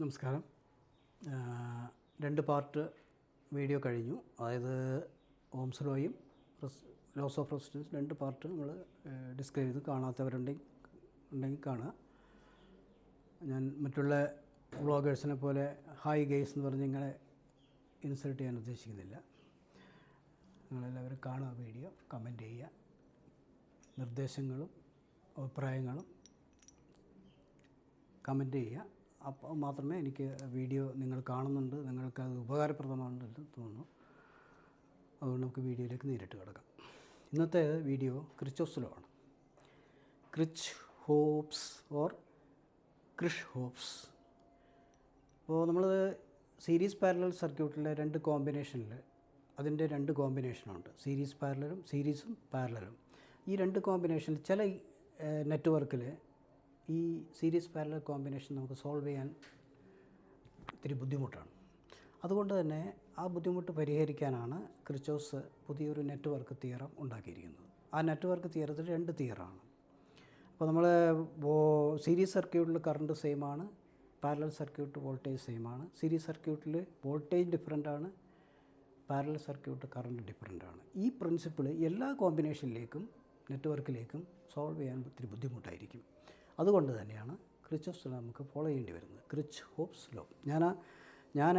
നമസ്കാരം. രണ്ട് part video കഴിഞ്ഞു. അതായത് ഓംസ് ലോയും ലോസ് ഓഫ് റെസിസ്റ്റൻസ് രണ്ട് പാർട്ട് നമ്മൾ ഡിസ്കസ് ചെയ്ത് കാണാത്തവരുണ്ടെങ്കിൽ കാണുക. ഞാൻ മറ്റുള്ള വ്ളോഗേഴ്സിനെ പോലെ ഹായ് ഗെയ്സ് എന്ന് പറഞ്ഞ് ഇങ്ങനെ ഇൻസൾട്ട് ചെയ്യാൻ ഉദ്ദേശിക്കുന്നില്ല. നിങ്ങളെല്ലാവരും കാണുക, വീഡിയോ കമൻറ്റ് ചെയ്യുക, നിർദ്ദേശങ്ങളും അഭിപ്രായങ്ങളും കമൻറ്റ് ചെയ്യുക. അപ്പോൾ മാത്രമേ എനിക്ക് വീഡിയോ നിങ്ങൾ കാണുന്നുണ്ട്, നിങ്ങൾക്കത് ഉപകാരപ്രദമാണെന്ന് തോന്നുന്നു. അതുകൊണ്ട് നമുക്ക് വീഡിയോയിലേക്ക് നേരിട്ട് കിടക്കാം. ഇന്നത്തെ വീഡിയോ ക്രിച്ചോസ് ലോ ആണ്. ക്രിച്ച് ഹോപ്സ് ഓർ ക്രിഷ് ഹോപ്സ്. അപ്പോൾ നമ്മൾ സീരീസ് പാരലൽ സർക്യൂട്ടിലെ രണ്ട് കോമ്പിനേഷനിൽ അതിൻ്റെ രണ്ട് കോമ്പിനേഷനുണ്ട്. സീരീസ് പാരലലും സീരീസും പാരലലും. ഈ രണ്ട് കോമ്പിനേഷനിൽ ചില നെറ്റ്വർക്കിൽ ഈ സീരീസ് പാരലൽ കോമ്പിനേഷൻ നമുക്ക് സോൾവ് ചെയ്യാൻ ഇത്തിരി ബുദ്ധിമുട്ടാണ്. അതുകൊണ്ട് തന്നെ ആ ബുദ്ധിമുട്ട് പരിഹരിക്കാനാണ് ക്രിച്ചോസ് പുതിയൊരു നെറ്റ്വർക്ക് തിയറം ഉണ്ടാക്കിയിരിക്കുന്നത്. ആ നെറ്റ്വർക്ക് തിയറത്തിൽ രണ്ട് തിയറാണ്. അപ്പോൾ നമ്മൾ സീരീസ് സർക്യൂട്ടിൽ കറണ്ട് സെയിം ആണ്, പാരലൽ സർക്യൂട്ട് വോൾട്ടേജ് സെയിം ആണ്. സീരീസ് സർക്യൂട്ടിൽ വോൾട്ടേജ് ഡിഫറൻ്റ് ആണ്, പാരലൽ സർക്യൂട്ട് കറണ്ട് ഡിഫറൻ്റ് ആണ്. ഈ പ്രിൻസിപ്പിൾ എല്ലാ കോമ്പിനേഷനിലേക്കും നെറ്റ്വർക്കിലേക്കും സോൾവ് ചെയ്യാൻ ഒത്തിരി ബുദ്ധിമുട്ടായിരിക്കും. അതുകൊണ്ട് തന്നെയാണ് ക്രിച്ചോസ് ലോ നമുക്ക് ഫോളോ ചെയ്യേണ്ടി വരുന്നത്. ക്രിച്ച് ഹോപ്സ് ലോ. ഞാൻ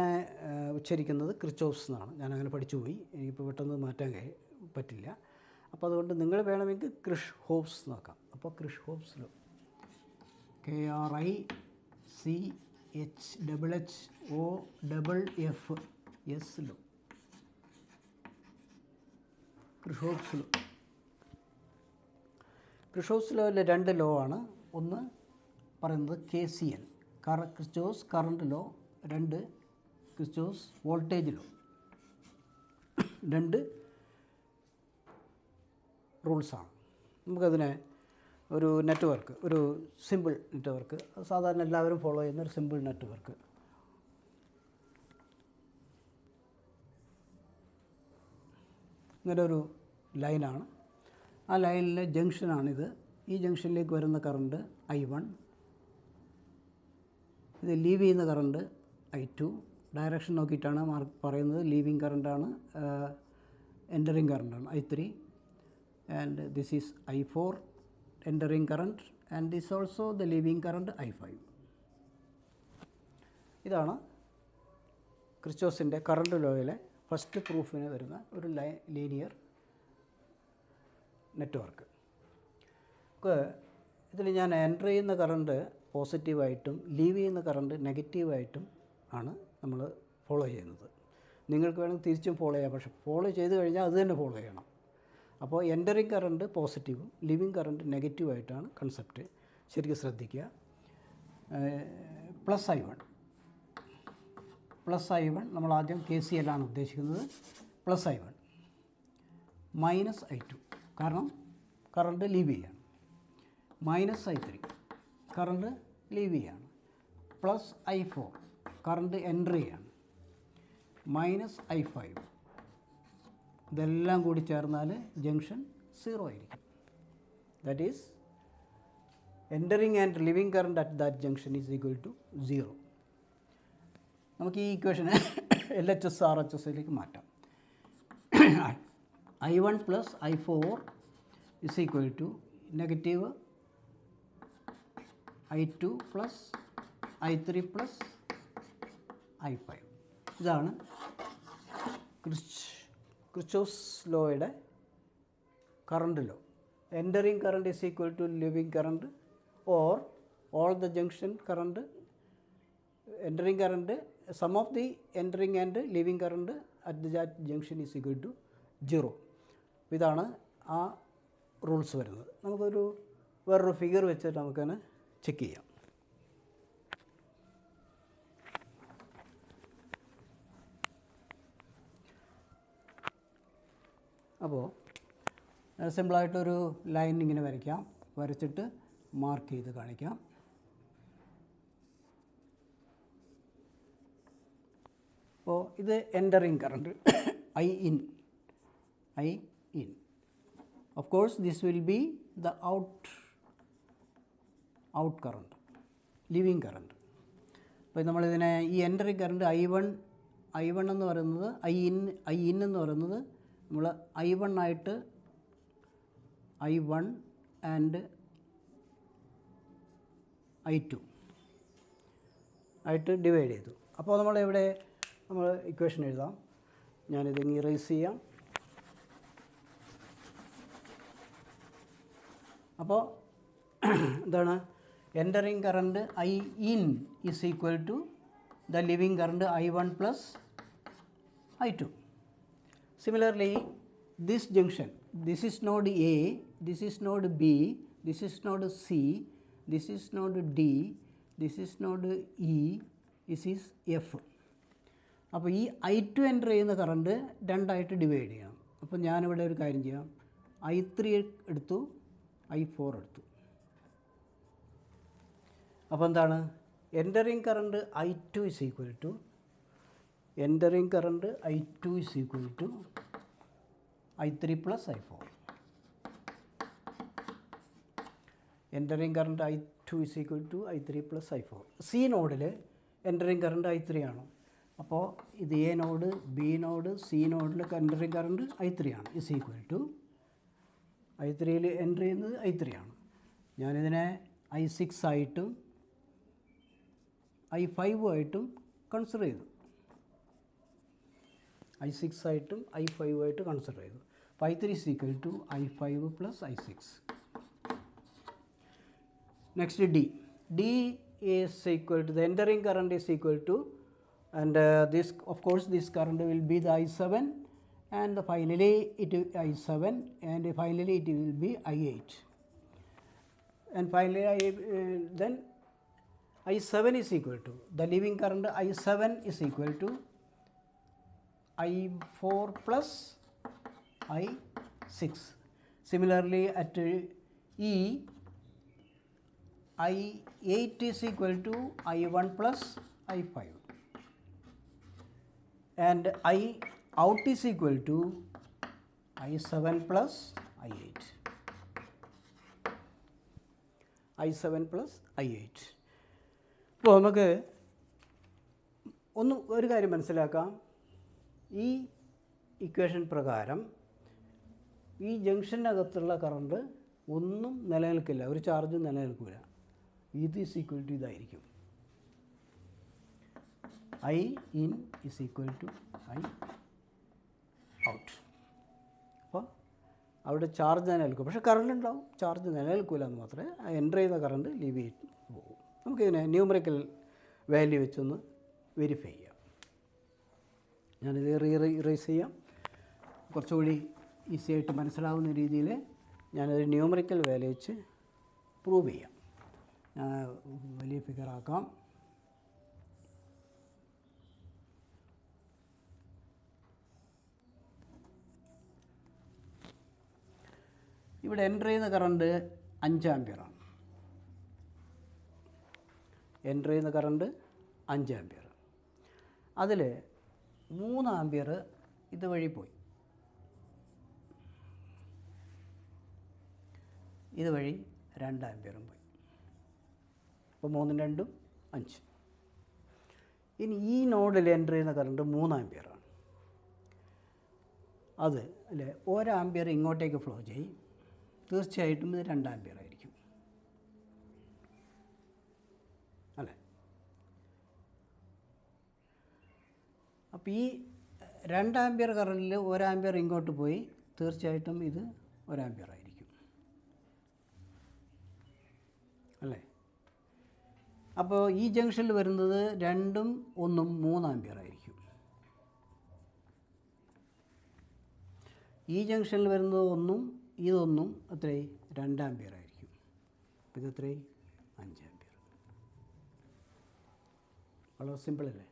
ഉച്ചരിക്കുന്നത് ക്രിച്ചോസ് എന്നാണ്. ഞാനങ്ങനെ പഠിച്ചുപോയി. എനിക്കിപ്പോൾ പെട്ടെന്ന് മാറ്റാൻ പറ്റില്ല. അപ്പോൾ അതുകൊണ്ട് നിങ്ങൾ വേണമെങ്കിൽ ക്രിഷ് ഹോപ്സ് നോക്കാം. അപ്പോൾ Kirchhoff's law, KRICHHHOFF law, Kirchhoff's law. Kirchhoff's ലോയിലെ രണ്ട് ലോ ആണ്. ഒന്ന് പറയുന്നത് KCL, ക്രിച്ചോസ് കറണ്ട് ലോ. രണ്ട് ക്രിച്ചോസ് വോൾട്ടേജ് ലോ. രണ്ട് റൂൾസാണ്. നമുക്കതിനെ ഒരു നെറ്റ്വർക്ക്, ഒരു സിമ്പിൾ നെറ്റ്വർക്ക്, സാധാരണ എല്ലാവരും ഫോളോ ചെയ്യുന്ന ഒരു സിമ്പിൾ നെറ്റ്വർക്ക്. ഇങ്ങനെ ഒരു ലൈനാണ്. ആ ലൈനിലെ ജംഗ്ഷനാണിത്. ഈ ജംഗ്ഷനിലേക്ക് വരുന്ന കറണ്ട് I1, ഇത് ലീവ് ചെയ്യുന്ന കറണ്ട് I2. ഡയറക്ഷൻ നോക്കിയിട്ടാണ് പറയുന്നത്. ലീവിങ് കറണ്ടാണ്, എൻ്ററിങ് കറണ്ടാണ് I3. And this is I4 entering current, and this also the leaving current I5. ഇതാണ് ക്രിച്ചോസിൻ്റെ കറണ്ട് ലോയിലെ ഫസ്റ്റ് പ്രൂഫിന് വരുന്ന ഒരു ലീനിയർ നെറ്റ്വർക്ക്. ഇതിൽ ഞാൻ എൻ്റർ ചെയ്യുന്ന കറണ്ട് പോസിറ്റീവായിട്ടും ലീവ് ചെയ്യുന്ന കറണ്ട് നെഗറ്റീവായിട്ടും ആണ് നമ്മൾ ഫോളോ ചെയ്യുന്നത്. നിങ്ങൾക്ക് വേണമെങ്കിൽ തിരിച്ചും ഫോളോ ചെയ്യാം, പക്ഷേ ഫോളോ ചെയ്ത് കഴിഞ്ഞാൽ അത് തന്നെ ഫോളോ ചെയ്യണം. അപ്പോൾ എൻ്ററിങ് കറണ്ട് പോസിറ്റീവും ലീവിങ് കറണ്ട് നെഗറ്റീവായിട്ടാണ് കൺസെപ്റ്റ്. ശരിക്കും ശ്രദ്ധിക്കുക. പ്ലസ് ഐ വൺ നമ്മൾ ആദ്യം KCL ആണ് ഉദ്ദേശിക്കുന്നത്. പ്ലസ് I1 മൈനസ് I2 കാരണം കറണ്ട് ലീവ് ചെയ്യാണ്. മൈനസ് I3 കറണ്ട് ലീവ് ചെയ്യാണ്. പ്ലസ് I4 കറണ്ട് എൻ്റർ ചെയ്യാണ്. മൈനസ് I5 ഇതെല്ലാം കൂടി ചേർന്നാൽ ജംഗ്ഷൻ 0 ആയിരിക്കും. That is entering and leaving current at that junction is equal to 0. നമുക്ക് ഈ ഇക്വേഷനെ LHS RHSയിലേക്ക് മാറ്റാം. I1 plus I4 is equal to negative I2 plus I3 plus I5. ഇതാണ് ക്രിച്ചോസ് ലോയുടെ current law. Entering current is equal to leaving current or all the junction current. Entering current sum of the entering and leaving current at that junction is equal to 0. ഇതാണ് ആ rules വരുന്നത്. നമുക്കൊരു വേറൊരു figure വെച്ചിട്ട് നമുക്കതിനെ check ചെയ്യാം. അപ്പോൾ സിമ്പിളായിട്ടൊരു line ഇങ്ങനെ വരയ്ക്കാം. വരച്ചിട്ട് മാർക്ക് ചെയ്ത് കാണിക്കാം. അപ്പോൾ ഇത് entering current I in. Of course, this will be the out current, leaving current. അപ്പോൾ നമ്മളിതിനെ ഈ എൻറ്ററിങ് കറണ്ട് I1 എന്ന് പറയുന്നത് I in എന്ന് പറയുന്നത് നമ്മൾ I1 ആയിട്ട് I1 ആൻഡ് I2 ആയിട്ട് ഡിവൈഡ് ചെയ്തു. അപ്പോൾ നമ്മളിവിടെ നമ്മൾ ഇക്വേഷൻ എഴുതാം. ഞാനിത് ഇറേസ് ചെയ്യാം. അപ്പോൾ എന്താണ് entering current I in is equal to the leaving current I1 plus I2. Similarly, this junction, this is node A, this is node B, this is node C, this is node D, this is node E, this is F. അപ്പോൾ ഈ I2 enter ചെയ്യുന്ന current രണ്ടായിട്ട് divide ചെയ്യണം. അപ്പോൾ ഞാനിവിടെ ഒരു കാര്യം ചെയ്യാം, I3 എടുത്തു, I4 എടുത്തു. അപ്പോൾ എന്താണ് entering current I2 is equal to entering current I2 is equal to I3 plus I4. Entering current I2 is equal to I3 plus I4. C നോഡിൽ എൻറ്ററിങ് കറണ്ട് I3 ആണ്. അപ്പോൾ ഇത് A node, B node, C നോഡിലൊക്കെ entering current I3 ആണ്. Is equal to I3യിൽ enter ചെയ്യുന്നത് I3 ആണ്. ഞാനിതിനെ I6 ആയിട്ടും I5 ആയിട്ടും കൺസിഡർ ചെയ്തു. I6 ആയിട്ടും I5 ആയിട്ട് കൺസിഡർ ചെയ്തു. അപ്പോൾ I3 is equal to I5 plus I6. Next D. D is equal to the entering current is equal to, and this of course this current will be the I7, and finally it will I7, and finally it will be I8, and finally then I7 is equal to the leaving current I7 is equal to I4 plus I6. Similarly at E, I8 is equal to I1 plus I5, and I out is equal to I7 plus I8. I7 plus I8. അപ്പോൾ നമുക്ക് ഒരു കാര്യം മനസ്സിലാക്കാം. ഈ equation പ്രകാരം ഈ ജംഗ്ഷനകത്തുള്ള current ഒന്നും നിലനിൽക്കില്ല, ഒരു ചാർജും നിലനിൽക്കില്ല. ഇത് ഈസ് ഈക്വൽ ടു ഇതായിരിക്കും, I in is equal to I out. അപ്പോൾ അവിടെ ചാർജ് നിലനിൽക്കും, പക്ഷേ കറണ്ട് ഉണ്ടാവും, ചാർജ് നിലനിൽക്കില്ല എന്ന് മാത്രമേ. എൻ്റർ ചെയ്യുന്ന കറണ്ട് ലീവ് ചെയ്ത് പോകും. നമുക്കിതിനെ ന്യൂമറിക്കൽ വാല്യൂ വെച്ചൊന്ന് വെരിഫൈ ചെയ്യാം. ഞാനിത് ഇറേസ് ചെയ്യാം. കുറച്ചുകൂടി ഈസി ആയിട്ട് മനസ്സിലാവുന്ന രീതിയിൽ ഞാനൊരു ന്യൂമറിക്കൽ വാല്യൂ വെച്ച് പ്രൂവ് ചെയ്യാം. ഞാൻ വലിയ ഫിഗറാക്കാം. ഇവിടെ എൻ്റർ ചെയ്യുന്ന കറണ്ട് 5 ആമ്പിയറാണ്. എൻ്റർ ചെയ്യുന്ന കറണ്ട് 5 ആമ്പിയർ. അതിൽ 3 ആമ്പിയർ ഇതുവഴി പോയി, ഇതുവഴി 2 ആമ്പിയറും പോയി. അപ്പോൾ 3 × 2 5. ഇനി ഈ നോഡിൽ എൻ്റർ ചെയ്യുന്ന കറണ്ട് 3 ആമ്പിയറാണ്. അത് അല്ലേ 1 ആമ്പിയർ ഇങ്ങോട്ടേക്ക് ഫ്ലോ ചെയ്യും, തീർച്ചയായിട്ടും ഇത് 2 ആമ്പിയർ ആയിരിക്കും അല്ലേ. അപ്പോൾ ഈ 2 ആമ്പിയർ കറണ്ടിൽ 1 ആമ്പിയർ ഇങ്ങോട്ട് പോയി, തീർച്ചയായിട്ടും ഇത് 1 ആമ്പിയർ ആയിരിക്കും അല്ലേ. അപ്പോൾ ഈ ജംഗ്ഷനിൽ വരുന്നത് 2ഉം 1ഉം 3 ആമ്പിയർ ആയിരിക്കും. ഈ ജംഗ്ഷനിൽ വരുന്നത് 1ഉം ഇതൊന്നും എത്രയും 2 ആമ്പിയർ ആയിരിക്കും. ഇത് എത്രയും 5 ആമ്പിയർ. വളരെ സിമ്പിളല്ലേ.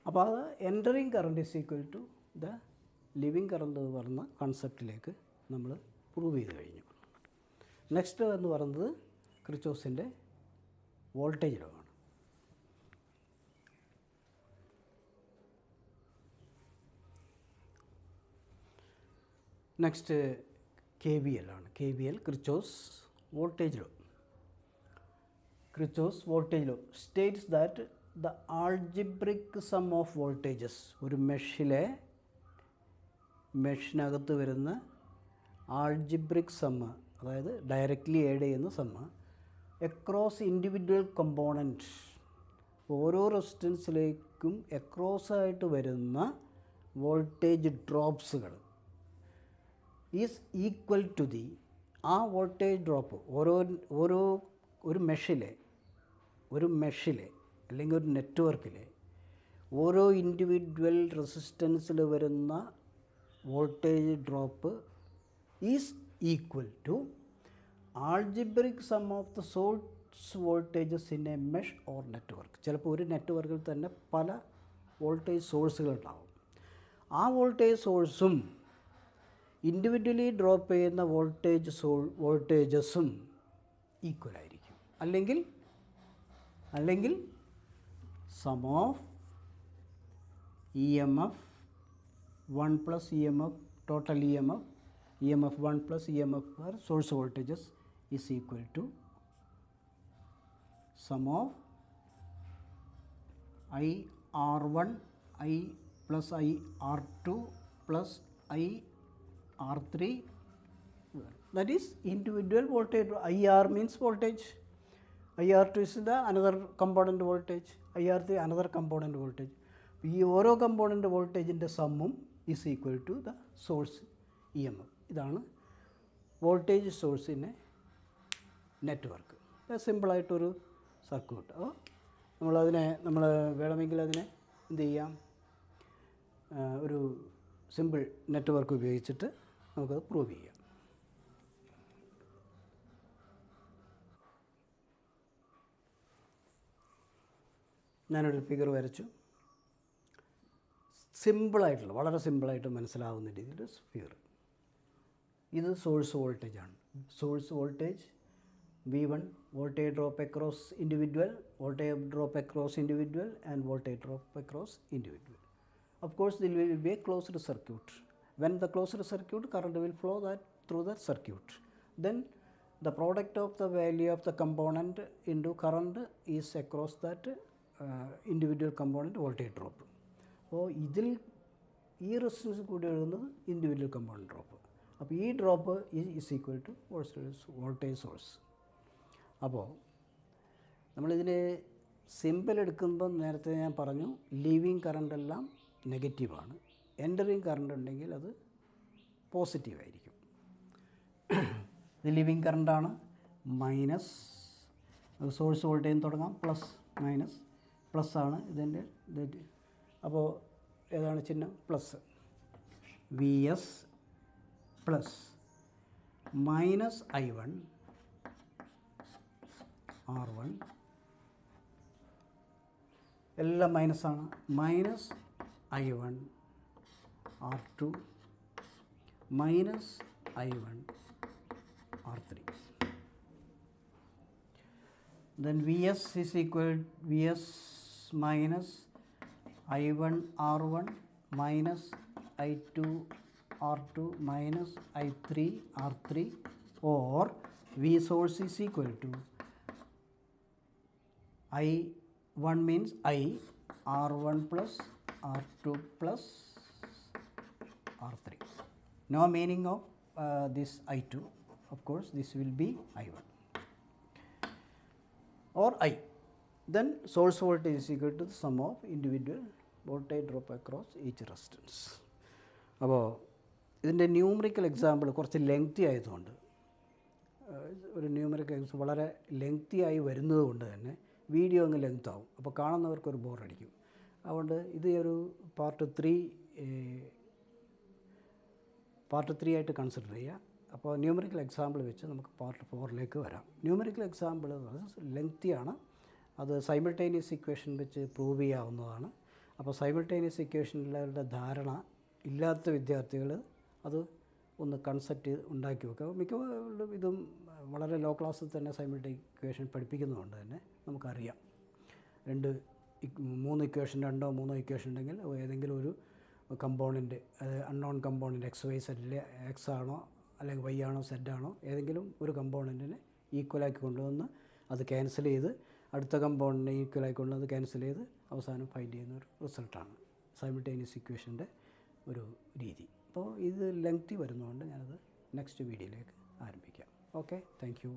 അപ്പോൾ അത് entering current is equal to the leaving current എന്ന് പറയുന്ന കൺസെപ്റ്റിലേക്ക് നമ്മൾ പ്രൂവ് ചെയ്ത് കഴിഞ്ഞു. നെക്സ്റ്റ് എന്ന് പറയുന്നത് കിർച്ചോഫിൻ്റെ വോൾട്ടേജ് ലോ ആണ്. നെക്സ്റ്റ് KVL ആണ്. KVL Kirchhoff's voltage law. Kirchhoff's voltage law states that the algebraic sum of voltages ഒരു മെഷിനകത്ത് വരുന്ന ആൾജിബ്രിക് സമ്മ്, അതായത് ഡയറക്റ്റ്ലി ആഡ് ചെയ്യുന്ന സമ്മ് അക്രോസ് ഇൻഡിവിജ്വൽ കമ്പോണൻറ്റ്, ഓരോ റെസിസ്റ്റൻസിലേക്കും അക്രോസ് ആയിട്ട് വരുന്ന വോൾട്ടേജ് ഡ്രോപ്സുകൾ ഈസ് ഈക്വൽ ടു ദി, ആ വോൾട്ടേജ് ഡ്രോപ്പ് ഒരു മെഷിലെ അല്ലെങ്കിൽ ഒരു നെറ്റ്വർക്കിലെ ഓരോ ഇൻഡിവിജ്വൽ റെസിസ്റ്റൻസിൽ വരുന്ന voltage drop is equal to algebraic sum of the source voltages in a mesh or network. ചിലപ്പോൾ ഒരു നെറ്റ്വർക്കിൽ തന്നെ പല വോൾട്ടേജ് സോഴ്സുകളുണ്ടാവും. ആ വോൾട്ടേജ് സോഴ്സും ഇൻഡിവിജ്വലി ഡ്രോപ്പ് ചെയ്യുന്ന വോൾട്ടേജസും ഈക്വൽ ആയിരിക്കും. അല്ലെങ്കിൽ some of EMF 1 plus EMF total EMF 1 plus EMF per source voltages is equal to sum of IR1 I plus IR2 plus IR3, that is individual voltage. IR means voltage, IR2 is the another component voltage, IR3 another component voltage. ഈ ഓരോ component വോൾട്ടേജിൻ്റെ സമ്മും is equal to the source EMF. ഇതാണ് voltage സോഴ്സിൻ്റെ network. സിമ്പിളായിട്ടൊരു circuit. അപ്പോൾ നമ്മൾ വേണമെങ്കിൽ അതിനെ എന്ത് ചെയ്യാം, ഒരു സിമ്പിൾ നെറ്റ്വർക്ക് ഉപയോഗിച്ചിട്ട് നമുക്കത് പ്രൂവ് ചെയ്യാം. ഞാനൊരു ഫിഗർ വരച്ചു. സിമ്പിളായിട്ടുള്ള, വളരെ സിമ്പിളായിട്ട് മനസ്സിലാവുന്ന രീതിയിൽ ഫിഗർ. ഇത് സോഴ്സ് വോൾട്ടേജാണ്. Source voltage V1, voltage drop across individual, voltage drop across individual and voltage drop across individual. Of course, there will be a closed circuit. When the closed circuit, current will flow through that circuit. Then the product of the value of the component into current is across that individual component voltage drop. അപ്പോൾ ഈ resistance കൂടി എഴുതുന്നത് individual component drop. അപ്പോൾ ഈ drop is equal to voltage source. അപ്പോൾ നമ്മളിതിന് simple എടുക്കുമ്പം നേരത്തെ ഞാൻ പറഞ്ഞു, ലീവിങ് കറണ്ട് എല്ലാം നെഗറ്റീവാണ്, എൻ്ററിങ് കറണ്ട് ഉണ്ടെങ്കിൽ അത് പോസിറ്റീവായിരിക്കും. ഇത് ലീവിങ് കറണ്ടാണ്, മൈനസ് സോഴ്സ് വോൾട്ടേജ് തുടങ്ങാം, പ്ലസ് മൈനസ് പ്ലസ് ആണ് ഇതിൻ്റെ. അപ്പോൾ ഏതാണ് ചിഹ്നം? Plus. VS plus minus I1 R1 എല്ലാം മൈനസാണ്, minus I1 R2 minus I1 R3. Then VS is equal VS minus I1 R1 minus I2 R2 minus I3 R3, or V source is equal to I1 means I R1 plus R2 plus R3. No meaning of this I2. Of course, this will be I1 or I. Then source voltage is equal to the sum of individual voltage drop across each resistance. അപ്പോൾ ഇതിൻ്റെ numerical example കുറച്ച് lengthy ആയതുകൊണ്ട്, ഒരു numerical example വളരെ lengthy ആയി വരുന്നത് കൊണ്ട് തന്നെ വീഡിയോ അങ്ങ് ലെങ്ത് ആവും. അപ്പോൾ കാണുന്നവർക്കൊരു ബോറടിക്കും. അതുകൊണ്ട് ഇത് ഒരു പാർട്ട് 3 ആയിട്ട് കൺസിഡർ ചെയ്യുക. അപ്പോൾ ന്യൂമറിക്കൽ എക്സാമ്പിൾ വെച്ച് നമുക്ക് പാർട്ട് 4ലേക്ക് വരാം. ന്യൂമറിക്കൽ എക്സാമ്പിൾ ലെങ്തിയാണ്, അത് സൈമിൾട്ടേനിയസ് ഇക്വേഷൻ വെച്ച് പ്രൂവ് ചെയ്യാവുന്നതാണ്. അപ്പോൾ സൈമിൾട്ടേനിയസ് ഇക്വേഷനിലെ ധാരണ ഇല്ലാത്ത വിദ്യാർത്ഥികൾ അത് ഒന്ന് കൺസെപ്റ്റ് ഉണ്ടാക്കി വെക്കുക. മിക്കവാറും ഇതും വളരെ ലോ ക്ലാസ്സിൽ തന്നെ സൈമിൾട്ടേനിയസ് ഇക്വേഷൻ പഠിപ്പിക്കുന്നതുകൊണ്ട് തന്നെ നമുക്കറിയാം. 3 ഇക്വേഷൻ, 2-3 ഇക്വേഷൻ ഉണ്ടെങ്കിൽ ഏതെങ്കിലും ഒരു കമ്പോണൻറ്റ്, അൺനോൺ കമ്പോണൻറ്റ് XY സെറ്റിലെ X ആണോ അല്ലെങ്കിൽ Y ആണോ Z ആണോ, ഏതെങ്കിലും ഒരു കമ്പോണൻറ്റിനെ ഈക്വലാക്കി കൊണ്ടുവന്ന് അത് ക്യാൻസൽ ചെയ്ത് അടുത്ത കമ്പൗണ്ടിനെ ഈക്വൽ ആയിക്കൊണ്ട് അത് ക്യാൻസൽ ചെയ്ത് അവസാനം ഫൈൻഡ് ചെയ്യുന്ന ഒരു റിസൾട്ടാണ് സൈമിൾട്ടേനിയസ് ഇക്വേഷൻ്റെ ഒരു രീതി. അപ്പോൾ ഇത് ലെങ്തി വരുന്നതുകൊണ്ട് ഞാനത് നെക്സ്റ്റ് വീഡിയോയിലേക്ക് ആരംഭിക്കാം. Okay, thank you.